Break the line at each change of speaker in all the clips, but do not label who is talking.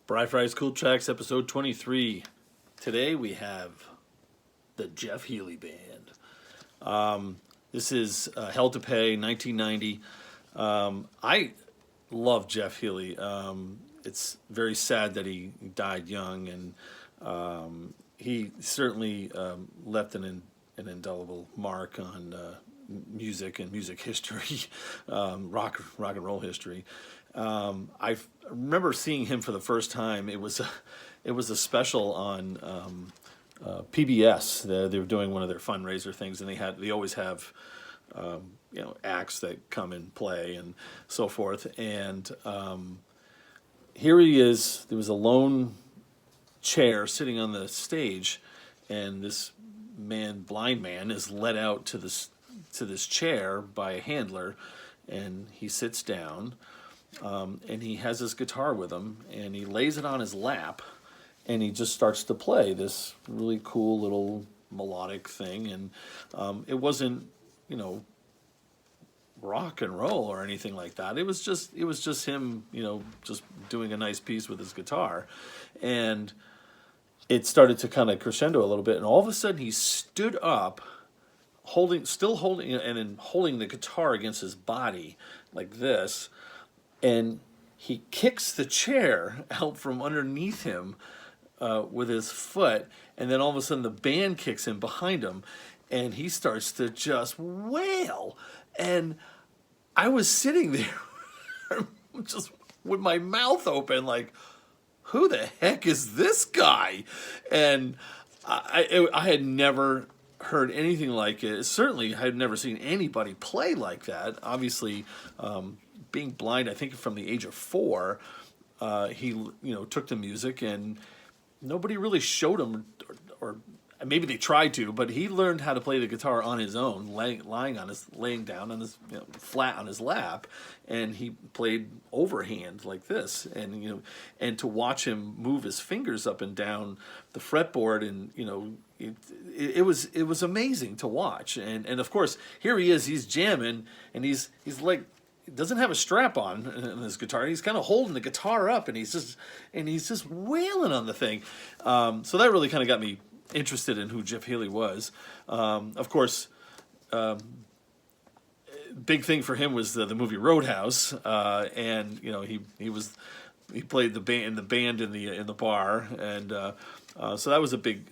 Bryfry's Cool Tracks, episode 23. Today we have the Jeff Healey Band. This is Hell to Pay, 1990. I love Jeff Healey. It's very sad that he died young, and he certainly left an indelible mark on music and music history, rock and roll history. I remember seeing him for the first time. It was a special on PBS. They were doing one of their fundraiser things, and they always have acts that come and play and so forth. And here he is. There was a lone chair sitting on the stage, and this blind man, is led out to this chair by a handler, and he sits down. And he has his guitar with him, and he lays it on his lap, and he just starts to play this really cool little melodic thing. And it wasn't, rock and roll or anything like that. It was just him, just doing a nice piece with his guitar. And it started to kind of crescendo a little bit, and all of a sudden he stood up, still holding the guitar against his body like this. And he kicks the chair out from underneath him with his foot, and then all of a sudden the band kicks in behind him, and he starts to just wail. And I was sitting there just with my mouth open like, who the heck is this guy? And I had never heard anything like it. Certainly I had never seen anybody play like that. Obviously, being blind, I think from the age of 4, he took to music, and nobody really showed him, or maybe they tried to, but he learned how to play the guitar on his own, laying down on his flat on his lap, and he played overhand like this, and to watch him move his fingers up and down the fretboard, and it was amazing to watch, and of course here he is, he's jamming, and he's like, doesn't have a strap on his guitar. He's kind of holding the guitar up, and he's just wailing on the thing. So that really kind of got me interested in who Jeff Healey was. Of course, big thing for him was the movie Roadhouse, and he played the band in the bar, and so that was a big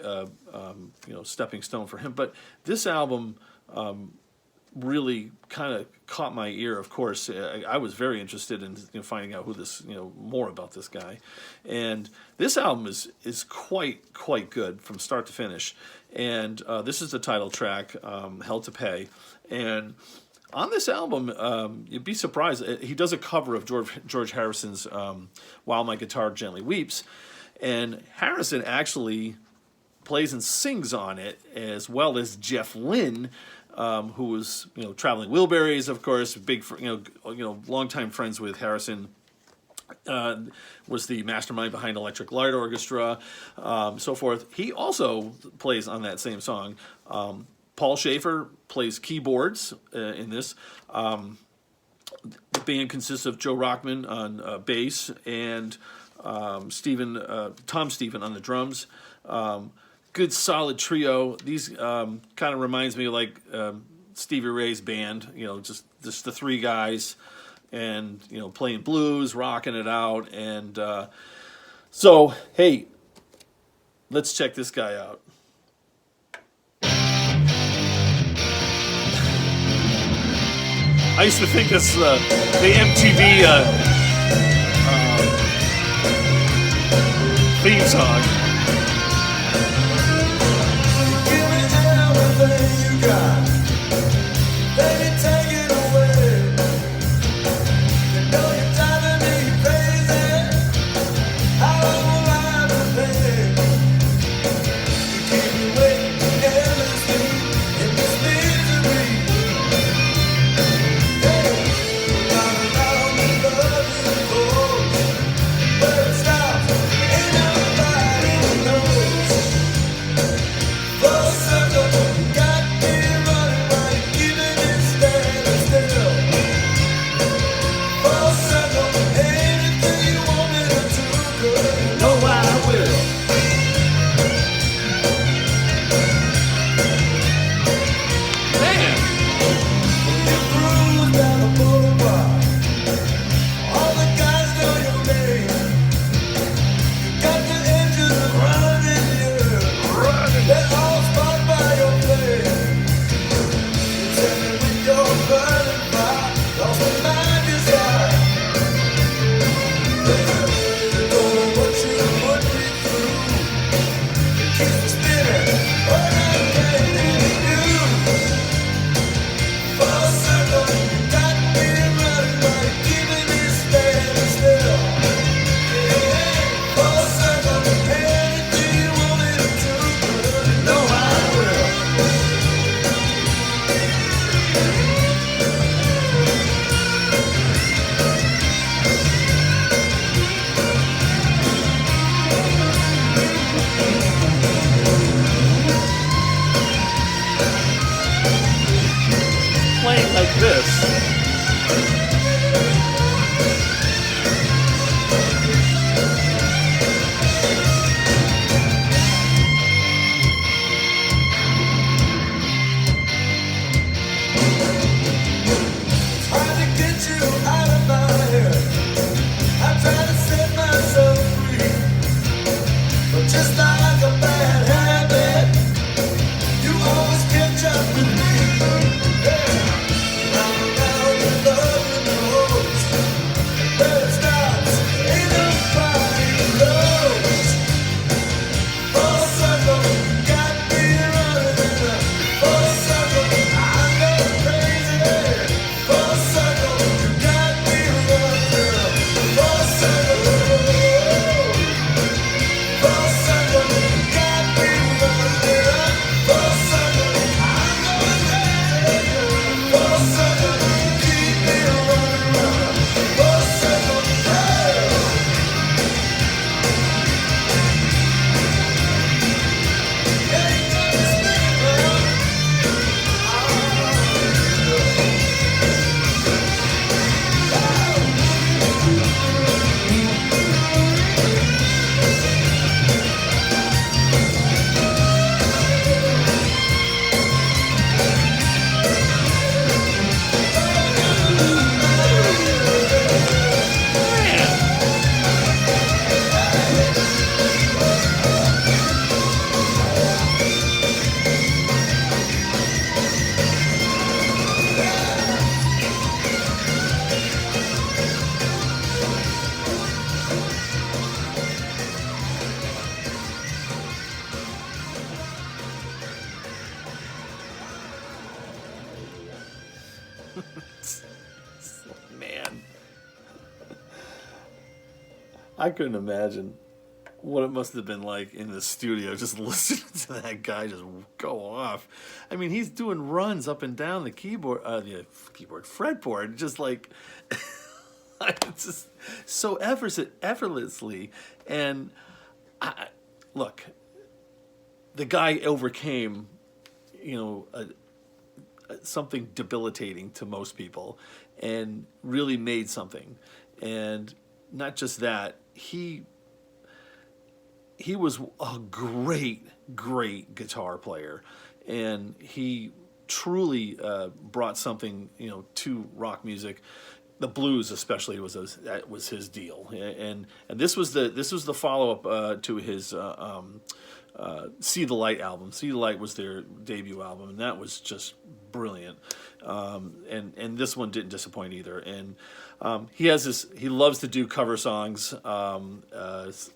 stepping stone for him. But this album really kind of caught my ear. Of course, I was very interested in finding out who this, more about this guy. And this album is quite good from start to finish. And this is the title track, Hell to Pay. And on this album, you'd be surprised, he does a cover of George Harrison's While My Guitar Gently Weeps. And Harrison actually plays and sings on it, as well as Jeff Lynne, who was, Traveling Wilburys, of course, big, longtime friends with Harrison, was the mastermind behind Electric Light Orchestra, so forth. He also plays on that same song. Paul Schaefer plays keyboards in this. The band consists of Joe Rockman on bass and Tom Stephen on the drums. Good solid trio. These kind of reminds me of like Stevie Ray's band, just the 3 guys, and playing blues, rocking it out. And so hey, let's check this guy out. I used to think this the MTV theme song. I couldn't imagine what it must have been like in the studio just listening to that guy just go off. I mean, he's doing runs up and down the keyboard fretboard, just like it's just so effortlessly. And look, the guy overcame, you know, something debilitating to most people, and really made something. And not just that, he was a great guitar player, and he truly brought something, you know, to rock music. The blues, especially, that was his deal, and this was the follow up to his See the Light album. See the Light was their debut album, and that was just brilliant. And this one didn't disappoint either. And he loves to do cover songs,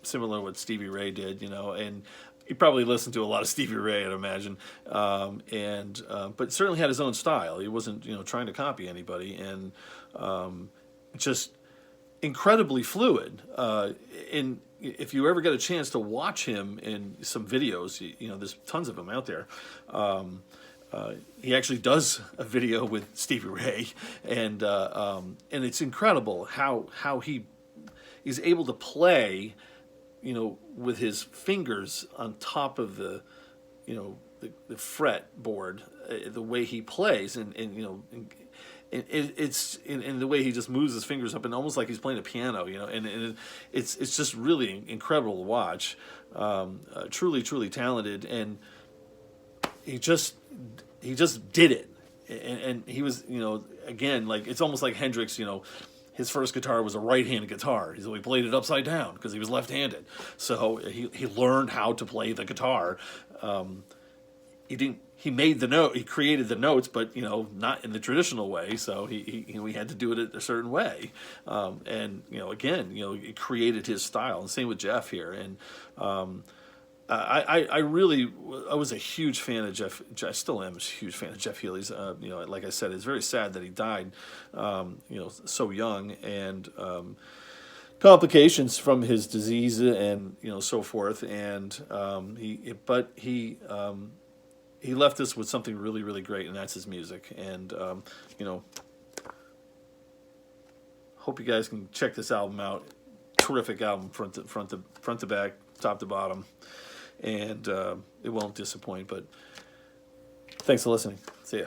similar to what Stevie Ray did, you know, and he probably listened to a lot of Stevie Ray, I'd imagine, but certainly had his own style. He wasn't, you know, trying to copy anybody, and just incredibly fluid. In If you ever get a chance to watch him in some videos, you know, there's tons of them out there. He actually does a video with Stevie Ray, and it's incredible how he's able to play, you know, with his fingers on top of the, you know, the fretboard, the way he plays, and you know. It's in the way he just moves his fingers up, and almost like he's playing a piano, you know, and it's just really incredible to watch. Truly talented, and he just did it, and he was, you know, again, like, it's almost like Hendrix, you know. His first guitar was a right-handed guitar. So he played it upside down because he was left-handed. So he learned how to play the guitar. He made the note. He created the notes, but, you know, not in the traditional way. So he had to do it a certain way. And, you know, again, you know, he created his style. And same with Jeff here. And I was a huge fan of Jeff. I still am a huge fan of Jeff Healey's. You know, like I said, it's very sad that he died, you know, so young, and complications from his disease, and, you know, so forth. And he left us with something really great, and that's his music. And you know, hope you guys can check this album out. Terrific album, front to back, top to bottom. And it won't disappoint. But thanks for listening. See ya.